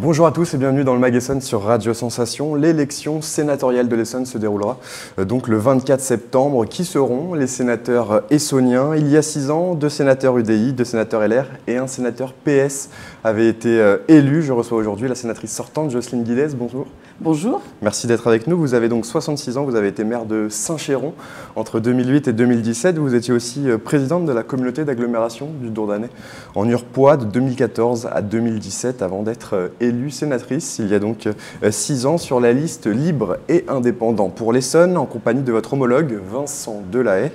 Bonjour à tous et bienvenue dans le Mag Essonne sur Radio Sensation. L'élection sénatoriale de l'Essonne se déroulera donc le 24 septembre. Qui seront les sénateurs essonniens? Il y a 6 ans, 2 sénateurs UDI, 2 sénateurs LR et 1 sénateur PS avaient été élus. Je reçois aujourd'hui la sénatrice sortante, Jocelyne Guidez. Bonjour. Bonjour. Merci d'être avec nous. Vous avez donc 66 ans, vous avez été maire de Saint-Chéron entre 2008 et 2017. Vous étiez aussi présidente de la communauté d'agglomération du Dourdanais en Urpois de 2014 à 2017 avant d'être élue sénatrice il y a donc 6 ans sur la liste libre et indépendant pour l'Essonne en compagnie de votre homologue Vincent Delahaye.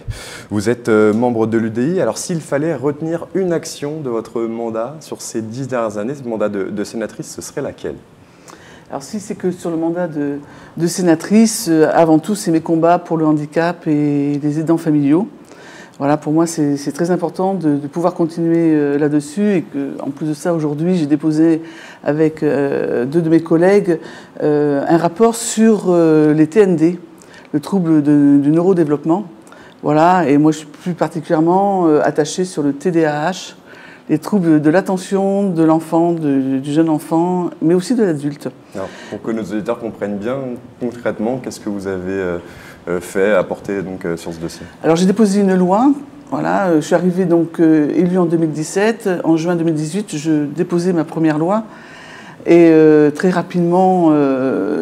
Vous êtes membre de l'UDI. Alors s'il fallait retenir une action de votre mandat sur ces 10 dernières années, ce mandat de sénatrice, ce serait laquelle ? Alors si c'est que sur le mandat de sénatrice, avant tout c'est mes combats pour le handicap et les aidants familiaux. Voilà, pour moi c'est très important de pouvoir continuer là-dessus et qu'en plus de ça aujourd'hui j'ai déposé avec 2 de mes collègues un rapport sur les TND, le trouble du neurodéveloppement. Voilà, et moi je suis plus particulièrement attachée sur le TDAH, les troubles de l'attention de l'enfant, du jeune enfant, mais aussi de l'adulte. Pour que nos auditeurs comprennent bien concrètement, qu'est-ce que vous avez fait, apporté donc, sur ce dossier? Alors j'ai déposé une loi, voilà, je suis arrivée donc élue en 2017, en juin 2018 je déposais ma première loi. Et très rapidement,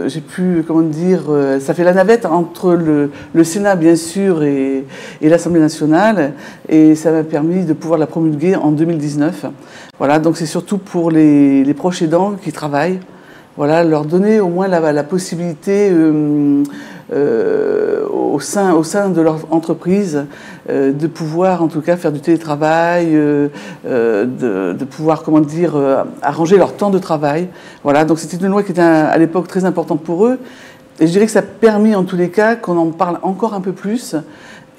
j'ai pu, comment dire, ça fait la navette entre le Sénat bien sûr et l'Assemblée nationale, et ça m'a permis de pouvoir la promulguer en 2019. Voilà, donc c'est surtout pour les proches aidants qui travaillent, voilà, leur donner au moins la possibilité au sein de leur entreprise de pouvoir en tout cas faire du télétravail, de pouvoir, comment dire, arranger leur temps de travail. Voilà, donc c'était une loi qui était à l'époque très importante pour eux. Et je dirais que ça a permis en tous les cas qu'on en parle encore un peu plus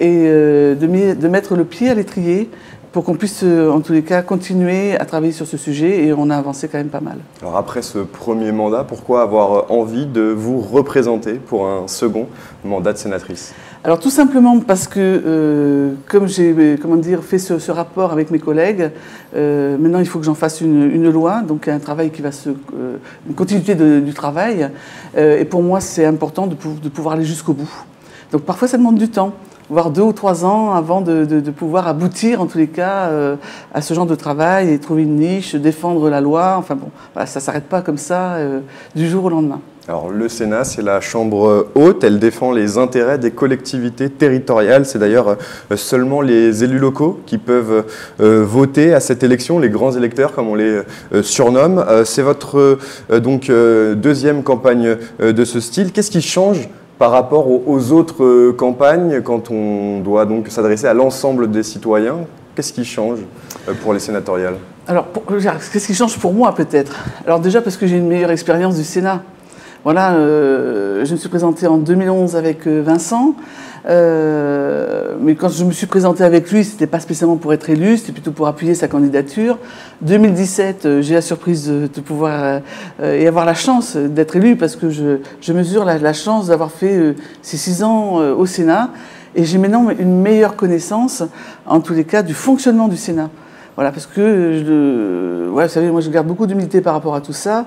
et de mettre le pied à l'étrier pour qu'on puisse, en tous les cas, continuer à travailler sur ce sujet, et on a avancé quand même pas mal. Alors après ce premier mandat, pourquoi avoir envie de vous représenter pour un second mandat de sénatrice? Alors tout simplement parce que, comme j'ai fait ce rapport avec mes collègues, maintenant il faut que j'en fasse une loi, donc un travail qui va une continuité du travail, et pour moi c'est important de pouvoir aller jusqu'au bout. Donc parfois ça demande du temps, voire 2 ou 3 ans avant de pouvoir aboutir, en tous les cas, à ce genre de travail et trouver une niche, défendre la loi. Enfin bon, voilà, ça ne s'arrête pas comme ça du jour au lendemain. Alors le Sénat, c'est la chambre haute, elle défend les intérêts des collectivités territoriales. C'est d'ailleurs seulement les élus locaux qui peuvent voter à cette élection, les grands électeurs comme on les surnomme. C'est votre donc, deuxième campagne de ce style. Qu'est-ce qui change par rapport aux autres campagnes, quand on doit donc s'adresser à l'ensemble des citoyens? Qu'est-ce qui change pour les sénatoriales? Alors, qu'est-ce qui change pour moi peut-être? Alors déjà parce que j'ai une meilleure expérience du Sénat. Voilà, je me suis présentée en 2011 avec Vincent, mais quand je me suis présentée avec lui, c'était pas spécialement pour être élu, c'était plutôt pour appuyer sa candidature. 2017, j'ai la surprise de pouvoir et avoir la chance d'être élu, parce que je mesure la chance d'avoir fait ces 6 ans au Sénat, et j'ai maintenant une meilleure connaissance, en tous les cas, du fonctionnement du Sénat. Voilà, parce que, vous savez, moi je garde beaucoup d'humilité par rapport à tout ça.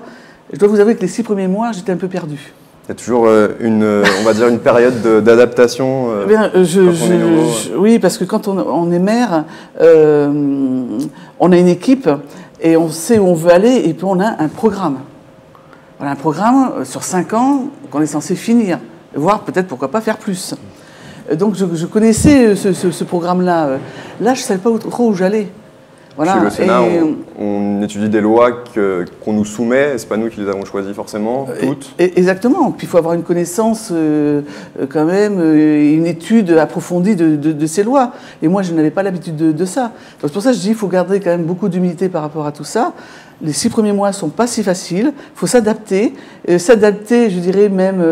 Je dois vous avouer que les 6 premiers mois, j'étais un peu perdue. Il y a toujours on va dire une période d'adaptation. Oui, parce que quand on est maire, on a une équipe et on sait où on veut aller, et puis on a un programme. Voilà, un programme sur 5 ans qu'on est censé finir, voire peut-être pourquoi pas faire plus. Donc je connaissais ce programme-là. Là, je ne savais pas trop où j'allais. Voilà. Chez le Sénat, on étudie des lois qu'on nous soumet, et ce n'est pas nous qui les avons choisies forcément, toutes. Exactement. Puis il faut avoir une connaissance quand même, une étude approfondie de ces lois. Et moi, je n'avais pas l'habitude de ça. Donc c'est pour ça que je dis qu'il faut garder quand même beaucoup d'humilité par rapport à tout ça. Les 6 premiers mois ne sont pas si faciles. Il faut s'adapter. S'adapter, je dirais même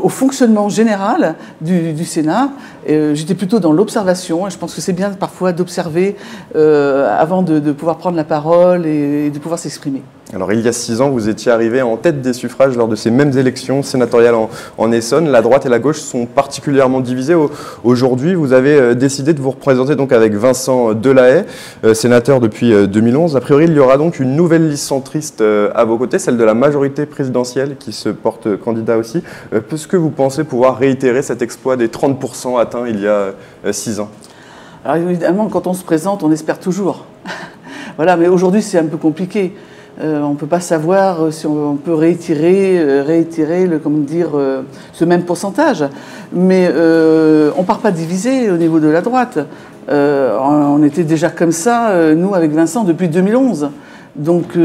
au fonctionnement général du Sénat. J'étais plutôt dans l'observation. Je pense que c'est bien parfois d'observer avant de pouvoir prendre la parole et de pouvoir s'exprimer. Alors, il y a 6 ans, vous étiez arrivé en tête des suffrages lors de ces mêmes élections sénatoriales en Essonne. La droite et la gauche sont particulièrement divisées. Aujourd'hui, vous avez décidé de vous représenter donc avec Vincent Delahaye, sénateur depuis 2011. A priori, il y aura donc une nouvelle liste centriste à vos côtés, celle de la majorité présidentielle qui se porte candidat aussi. Est-ce que vous pensez pouvoir réitérer cet exploit des 30% atteints il y a 6 ans? Alors évidemment, quand on se présente, on espère toujours. Voilà, mais aujourd'hui, c'est un peu compliqué. On ne peut pas savoir si on peut réitérer ce même pourcentage. Mais on ne part pas divisé au niveau de la droite. On était déjà comme ça, nous, avec Vincent, depuis 2011. Donc,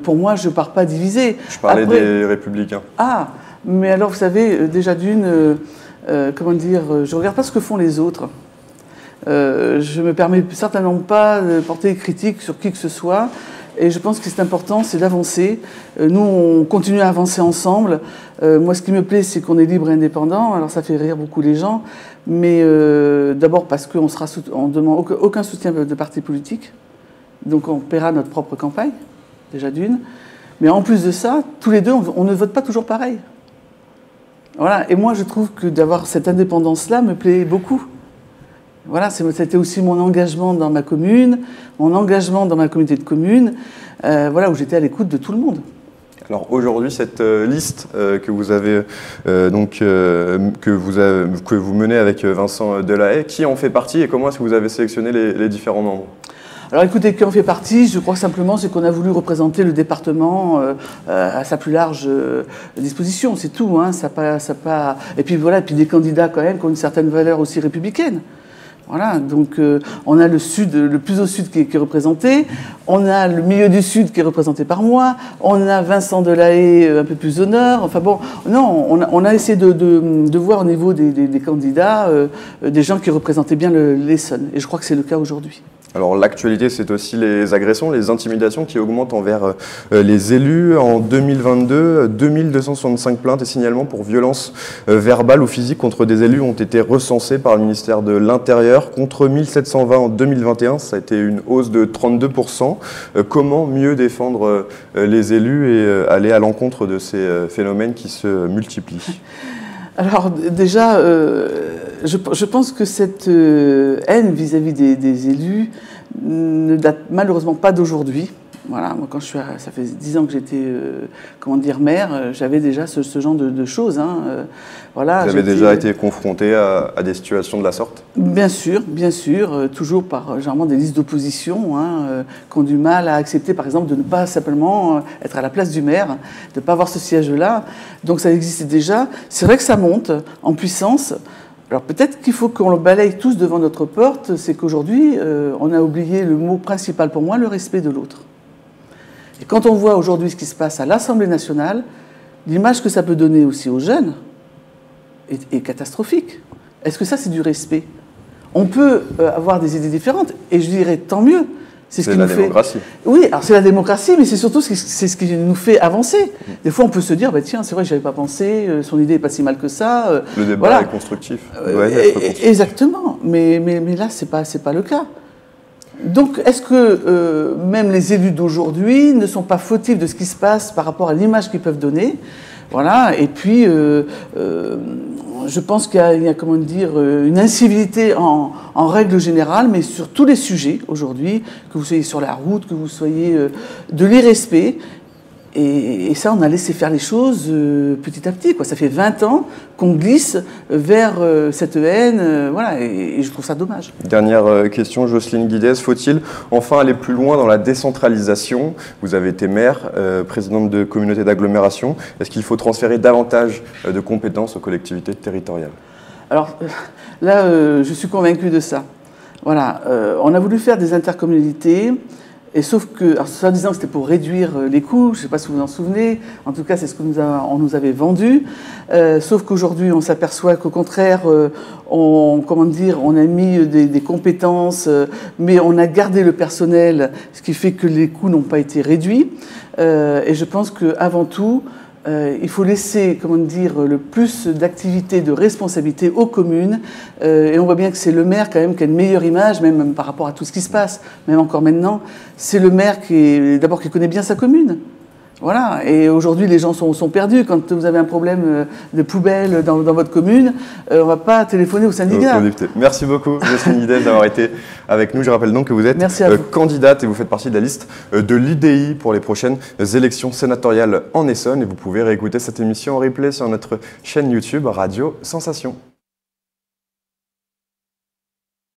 pour moi, je ne pars pas divisé. Je parlais des Républicains. Ah, mais alors, vous savez, déjà d'une, je ne regarde pas ce que font les autres. Je ne me permets certainement pas de porter des critiques sur qui que ce soit. Et je pense que c'est important, c'est d'avancer. Nous, on continue à avancer ensemble. Moi, ce qui me plaît, c'est qu'on est libre et indépendant. Alors, ça fait rire beaucoup les gens. Mais d'abord parce qu'on ne demande aucun soutien de parti politique. Donc, on paiera notre propre campagne, déjà d'une. Mais en plus de ça, tous les deux, on ne vote pas toujours pareil. Voilà. Et moi, je trouve que d'avoir cette indépendance-là me plaît beaucoup. Voilà, c'était aussi mon engagement dans ma commune, mon engagement dans ma communauté de communes, voilà, où j'étais à l'écoute de tout le monde. Alors aujourd'hui, cette liste que vous avez que vous menez avec Vincent Delahaye, qui en fait partie et comment est-ce que vous avez sélectionné les différents membres? Alors écoutez, qui en fait partie, je crois simplement c'est qu'on a voulu représenter le département à sa plus large disposition, c'est tout. Hein, Et puis voilà, et puis des candidats quand même qui ont une certaine valeur aussi républicaine. Voilà, donc on a le sud, le plus au sud qui est représenté, on a le milieu du sud qui est représenté par moi, on a Vincent Delahaye un peu plus au nord, enfin bon, non, on a essayé de voir au niveau des candidats des gens qui représentaient bien l'Essonne, et je crois que c'est le cas aujourd'hui. Alors l'actualité, c'est aussi les agressions, les intimidations qui augmentent envers les élus. En 2022, 2265 plaintes et signalements pour violences verbales ou physiques contre des élus ont été recensés par le ministère de l'Intérieur, contre 1720 en 2021. Ça a été une hausse de 32%. Comment mieux défendre les élus et aller à l'encontre de ces phénomènes qui se multiplient? Alors déjà, je pense que cette haine vis-à-vis des élus ne date malheureusement pas d'aujourd'hui. Voilà, moi quand ça fait 10 ans que j'étais, maire, j'avais déjà ce genre de choses. Hein. Voilà, vous avez déjà été confronté à des situations de la sorte? Bien sûr, toujours par généralement des listes d'opposition qui ont du mal à accepter, par exemple, de ne pas simplement être à la place du maire, de ne pas avoir ce siège-là. Donc ça existait déjà. C'est vrai que ça monte en puissance. Alors peut-être qu'il faut qu'on le balaye tous devant notre porte, c'est qu'aujourd'hui, on a oublié le mot principal pour moi, le respect de l'autre. Et quand on voit aujourd'hui ce qui se passe à l'Assemblée nationale, l'image que ça peut donner aussi aux jeunes est catastrophique. Est-ce que ça, c'est du respect? On peut avoir des idées différentes, et je dirais tant mieux. C'est ce qui nous fait... démocratie. Oui, alors c'est la démocratie, mais c'est surtout ce qui nous fait avancer. Des fois, on peut se dire, bah, tiens, c'est vrai, je n'avais pas pensé, son idée n'est pas si mal que ça. Le débat est constructif. Exactement, mais là, ce n'est pas le cas. Donc, est-ce que même les élus d'aujourd'hui ne sont pas fautifs de ce qui se passe par rapport à l'image qu'ils peuvent donner? Voilà, et puis je pense qu'il y a une incivilité en règle générale, mais sur tous les sujets aujourd'hui, que vous soyez sur la route, que vous soyez de l'irrespect. Et ça, on a laissé faire les choses petit à petit, quoi. Ça fait 20 ans qu'on glisse vers cette haine, voilà, et je trouve ça dommage. Dernière question, Jocelyne Guidez, faut-il enfin aller plus loin dans la décentralisation? Vous avez été maire, présidente de communauté d'agglomération. Est-ce qu'il faut transférer davantage de compétences aux collectivités territoriales? Alors là, je suis convaincue de ça. Voilà, on a voulu faire des intercommunalités. Et sauf que, en disant que c'était pour réduire les coûts, je ne sais pas si vous vous en souvenez, en tout cas c'est ce qu'on nous avait vendu, sauf qu'aujourd'hui on s'aperçoit qu'au contraire, on a mis des compétences, mais on a gardé le personnel, ce qui fait que les coûts n'ont pas été réduits. Et je pense qu'avant tout, il faut laisser, le plus d'activités, de responsabilités aux communes. Et on voit bien que c'est le maire quand même qui a une meilleure image, même par rapport à tout ce qui se passe, même encore maintenant. C'est le maire qui connaît bien sa commune. Voilà, et aujourd'hui les gens sont perdus. Quand vous avez un problème de poubelle dans votre commune, on ne va pas téléphoner au syndicat. Merci beaucoup, Jocelyne Guidez, d'avoir été avec nous. Je rappelle donc que vous êtes candidate et vous faites partie de la liste de l'IDI pour les prochaines élections sénatoriales en Essonne. Et vous pouvez réécouter cette émission en replay sur notre chaîne YouTube Radio Sensation.